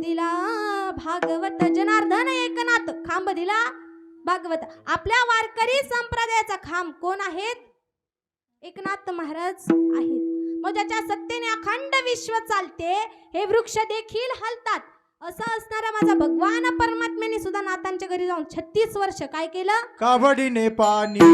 दिला भागवत, जनार्दन एकनाथ खांब दिला भागवत. आपल्या वारकरी संप्रदायाचा खांब कोण आहेत? एकनाथ महाराज आहेत. मग ज्याच्या सत्तेने अखंड विश्व चालते, हे वृक्ष देखील हलतात, असं असणारा माझा भगवान परमात्म्याने सुद्धा नाथांच्या घरी जाऊन 36 वर्ष काय केलं? कावडीने पाणी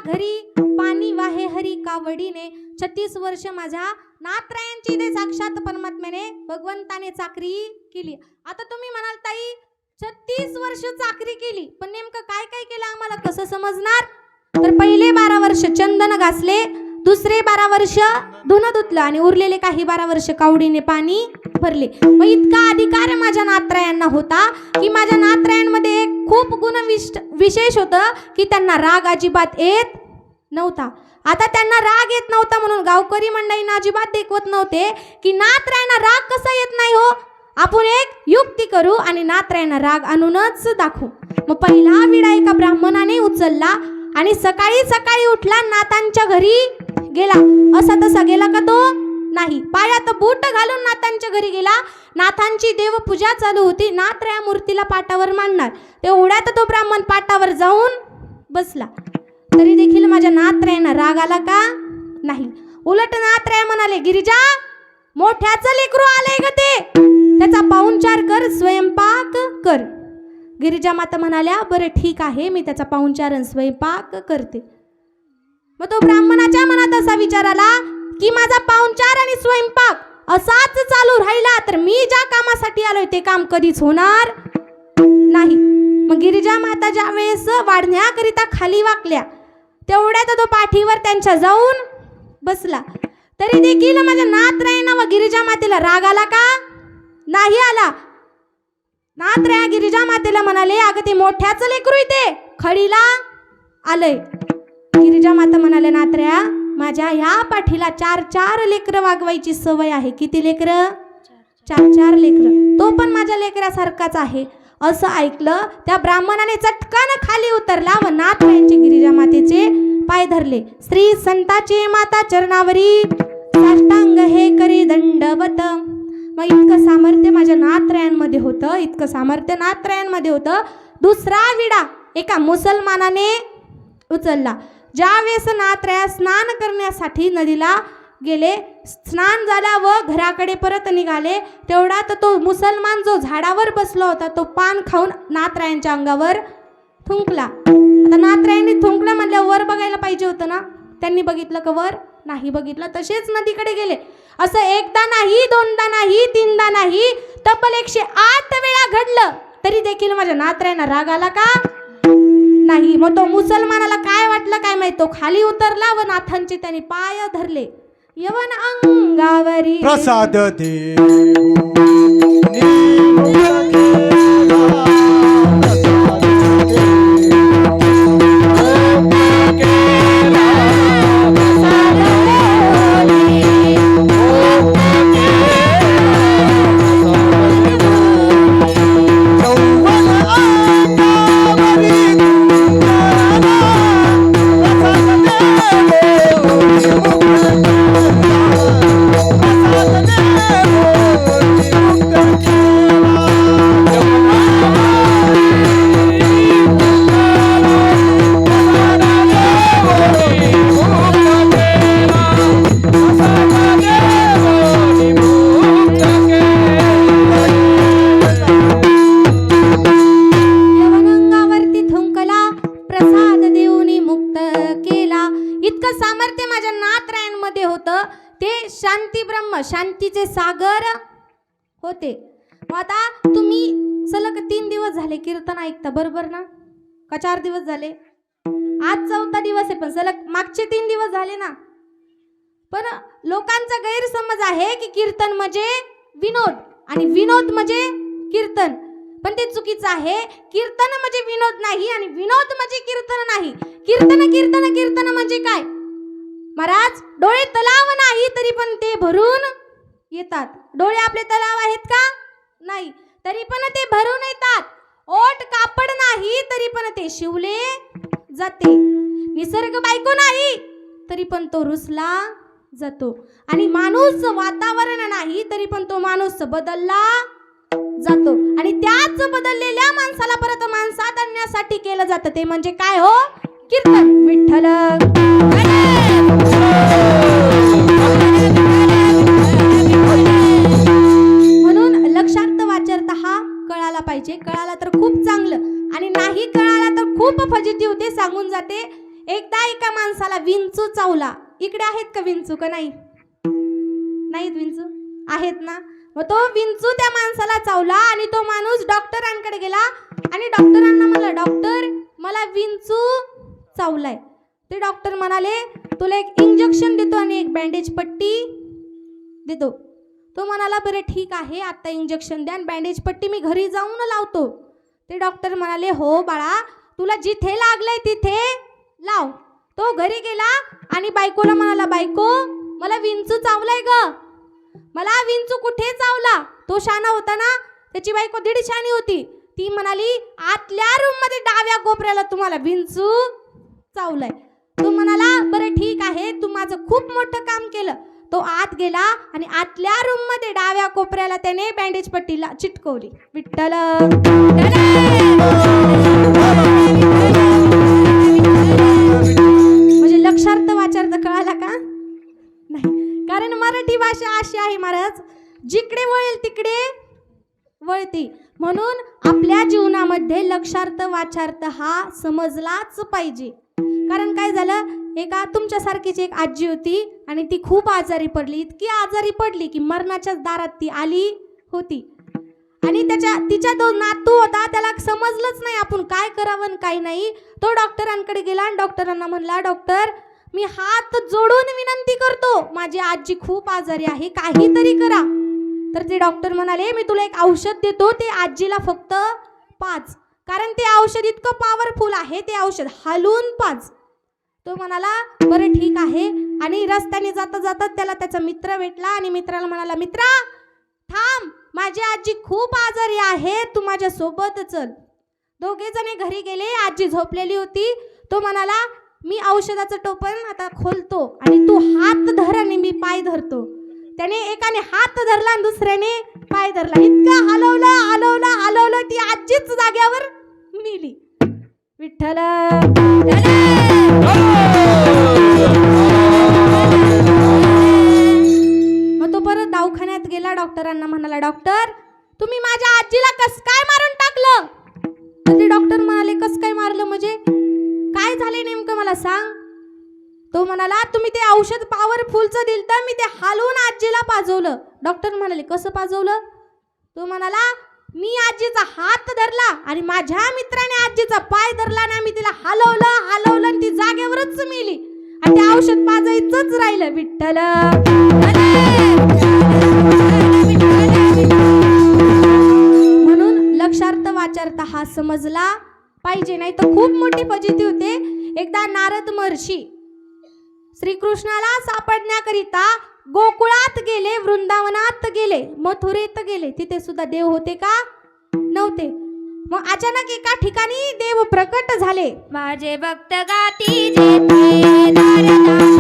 घरी जपत पाणी कावडीने 36 वर्ष माझ्या नाथरायांची ते साक्षात परमात्म्याने भगवंताने चाकरी केली. आता तुम्ही म्हणाल ताई 36 वर्ष चाकरी केली, पण नेमकं काय काय केलं आम्हाला कसं समजणार? तर पहिले 12 वर्ष चंदन घासले, दुसरे 12 वर्ष धुणं धुतलं आणि उरलेले काही 12 वर्ष कावडीने पाणी भरले. मग इतका अधिकार माझ्या नाथरायांना होता की माझ्या नाथरायांमध्ये एक खूप गुण विशेष होतं की त्यांना राग अजिबात येत नव्हता. आता त्यांना राग येत नव्हता म्हणून गावकरी मंडळींना अजिबात देखवत नव्हते की नाथरायांना राग कसा येत नाही हो, आपण एक युक्ती करू आणि नाथरायांना राग आणूनच दाखवू. मग पहिला विडा एका ब्राह्मणाने उचलला आणि सकाळी सकाळी उठला, नाथांच्या घरी गेला. असा तसा गेला का तो? नाही. पायात बूट घालून नाथांच्या घरी गेला. नाथांची देवपूजा चालू होती. नाथराया मूर्तीला पाटावर मांडणार, तेवढ्यात तो ब्राह्मण पाटावर जाऊन बसला. तरी देखील माझ्या नाथरायांना राग आला का? नाही. उलट नाथराय म्हणाले, गिरिजा मोठ्याचं लेकरू आलंय ग, ते त्याचा पाहुणचार कर, स्वयंपाक कर. गिरिजा माता म्हणाल्या, बरं ठीक आहे, मी त्याचा पाहुणचार आणि स्वयंपाक करते. मग तो ब्राह्मणाच्या मनात असा विचार आला की माझा पाहुणचार आणि स्वयंपाक असाच चालू राहिला तर मी ज्या कामासाठी आलोय ते काम कधीच होणार नाही. मग गिरिजा माता ज्या वेळेस वाढण्याकरिता खाली वाकल्या, तेवढ्यात तो पाठीवर त्यांच्या जाऊन बसला. तरी देखील माझ्या नाथरायांना व गिरिजा मातेला राग आला का? नाही आला. नाथराया गिरिजा मातेला म्हणाले, अगं ते मोठ्याचं लेकरू इथे खडीला आलंय. गिरिजा माता म्हणाले, नाथराया माझ्या ह्या पाठीला 4 लेकरं वागवायची सवय आहे. किती लेकरं? 4 लेकरं. तो पण माझ्या लेकरासारखाच आहे. असं ऐकलं त्या ब्राह्मणाने चटकन खाली उतरला व नाथरायांचे गिरिजा मातेचे पाय धरले. श्री संताचे माता चरणावरी साष्टांग हे करी दंडवत. मग इतकं सामर्थ्य माझ्या नाथरायांमध्ये होतं, इतकं सामर्थ्य नाथरायांमध्ये होतं. दुसरा विडा एका मुसलमानाने उचलला. ज्या वेळेस नाथराया स्नान करण्यासाठी नदीला गेले, स्नान झाला व घराकडे परत निघाले, तेवढ्यात तो मुसलमान जो झाडावर बसला होता तो पान खाऊन नाथरायांच्या अंगावर थुंकला. आता नाथरायांनी थुंकलं म्हणल्यावर वर बघायला पाहिजे होतं ना. त्यांनी बघितलं का वर? नाही बघितलं. तसेच नदीकडे गेले. असं एकदा नाही, दोनदा नाही, तीनदा नाही, तब्बल 108 वेळा घडलं. तरी देखील माझ्या नाथरायांना राग आला का? नाही. मग तो मुसलमानाला काय वाटलं काय माहित, तो खाली उतरला व नाथांचे त्याने पाय धरले. यवन अंगावरी प्रसाद दे शांतीचे सागर होते. मग आता तुम्ही सलग 3 दिवस झाले कीर्तन ऐकता, बरोबर ना? का 4 दिवस झाले? आज 4था दिवस आहे, पण सलग मागचे 3 दिवस झाले ना. पण लोकांचा गैरसमज आहे की कीर्तन म्हणजे विनोद आणि विनोद म्हणजे कीर्तन. पण ते चुकीचं आहे. कीर्तन म्हणजे विनोद नाही आणि विनोद म्हणजे कीर्तन नाही. कीर्तन कीर्तन कीर्तन म्हणजे काय महाराज? डोळे तलाव नाही तरी पण ते भरून येतात. डोळे आपले तलाव आहेत का? नाही, तरी पण ते भरून येतात. ओठ कापड नाही तरी पण ते शिवले जाते. निसर्ग बायको नाही तरी पण तो रुसला जातो. आणि माणूस वातावरण नाही तरी पण तो माणूस बदलला जातो. आणि त्याच बदललेल्या माणसाला परत माणसात आणण्यासाठी केलं जातं. ते म्हणजे काय हो? कीर्तन. विठ्ठल म्हणून लक्षार्थ वाचार्थ हा कळाला पाहिजे. कळाला तर खूप चांगलं आणि नाही कळाला तर खूप फजिती होते. सांगून जाते. एकदा एका माणसाला विंचू चावला. इकडे आहेत का विंचू का नाही? नाहीत विंचू? आहेत ना. मग तो विंचू त्या माणसाला चावला आणि तो माणूस डॉक्टरांकडे गेला आणि डॉक्टरांना म्हणला, डॉक्टर मला विंचू चावलाय. ते डॉक्टर म्हणाले, तुला एक इंजेक्शन देतो आणि एक बँडेज पट्टी देतो. तो म्हणाला, बरं ठीक आहे, आता इंजेक्शन द्या आणि बँडेज पट्टी मी घरी जाऊन लावतो. ते डॉक्टर म्हणाले, हो बाळा, तुला जिथे लागलंय तिथे लाव. तो घरी गेला आणि बायकोला म्हणाला, बायको मला विंचू चावलाय ग. मला विंचू कुठे चावला? तो शाना होता ना, त्याची बायको दीड शानी होती. ती म्हणाली, आतल्या रूम मध्ये डाव्या कोपऱ्याला तुम्हाला विंचू चावलाय. तो म्हणाला, बरं ठीक आहे, तू माझं खूप मोठं काम केलं. तो आत गेला आणि आतल्या रूम मध्ये डाव्या कोपऱ्याला त्याने बँडेज पट्टीला चिटकवली. विठ्ठल म्हणजे लक्षार्थ वाचार्थ कळाला का? नाही, कारण मराठी भाषा अशी आहे महाराज, जिकडे वळेल तिकडे वळते. म्हणून आपल्या जीवनामध्ये लक्षार्थ वाचार्थ हा समजलाच पाहिजे. कारण काय झालं, एका तुमच्यासारखीच एक आजी होती आणि ती खूप आजारी पडली. इतकी आजारी पडली की मरणाच्या दारात ती आली होती. आणि तिच्या दोन नातू होता, त्याला समजलंच नाही आपण काय करावं काय नाही. तो डॉक्टरांकडे गेला आणि डॉक्टरांना म्हणला, डॉक्टर मी हात जोडून विनंती करतो, माझी आजी खूप आजारी आहे, काहीतरी करा. तर ते डॉक्टर म्हणाले, मी तुला एक औषध देतो, ते आजीला फक्त पाज, कारण ते औषध इतकं पॉवरफुल आहे, ते औषध हलवून पाज. तो म्हणाला, बरं ठीक आहे. आणि रस्त्याने जाता जाता त्याला त्याचा मित्र भेटला आणि मित्राला म्हणाला, मित्रा थांब, माझी आजी खूप आजारी आहे, तू माझ्या सोबत चल. दोघे जणे घरी गेले. आजी झोपलेली होती. तो म्हणाला, मी औषधाचं टोपण आता खोलतो आणि तू हात धर आणि मी पाय धरतो. त्याने एकाने हात धरला आणि दुसऱ्याने पाय धरला. इतकं हलवलं ती आजीच जाग्यावर मेली. विठ्ठल मग तो परत दवाखान्यात गेला. डॉक्टरांना म्हणाला, डॉक्टर तुम्ही माझ्या आजीला कस काय मारून टाकलं? तर ते डॉक्टर म्हणाले, कस काय मारलं म्हणजे काय झाले नेमकं मला सांग. तो म्हणाला, तुम्ही ते औषध पॉवरफुलचं दिलं तर मी ते हलवून आजीला पाजवलं. डॉक्टर म्हणाले, कसं पाजवलं? तो म्हणाला, मी आजीचा हात धरला आणि माझ्या मित्राने आजीचा पाय धरला आणि मी तिला हलवलं आणि ती जागेवरच मेली आणि ते औषध पाजायचंच राहिलं. विठ्ठल म्हणून लक्षार्थ वाचार्थ हा समजला पाहिजे, नाही तर खूप मोठी फजिती होते. एकदा नारद महर्षी श्रीकृष्णाला सापडण्याकरिता गोकुळात गेले, वृंदावनात गेले, मथुरेत गेले. तिथे सुद्धा देव होते का? नव्हते. मग अचानक एका ठिकाणी देव प्रकट झाले. माझे भक्त गाती जेथे नारदानी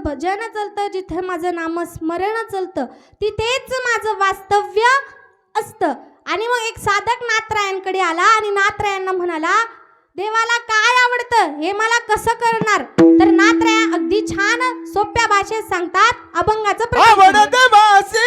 भजन चालतं, जिथे माझं नामस्मरण चालतं, तिथेच माझं वास्तव्य असतं. आणि मग एक साधक नाथरायांकडे आला आणि नाथरायांना म्हणाला, देवाला काय आवडतं हे मला कसं करणार? तर नाथराया अगदी छान सोप्या भाषेत सांगतात. अभंगाचं आवडते मासे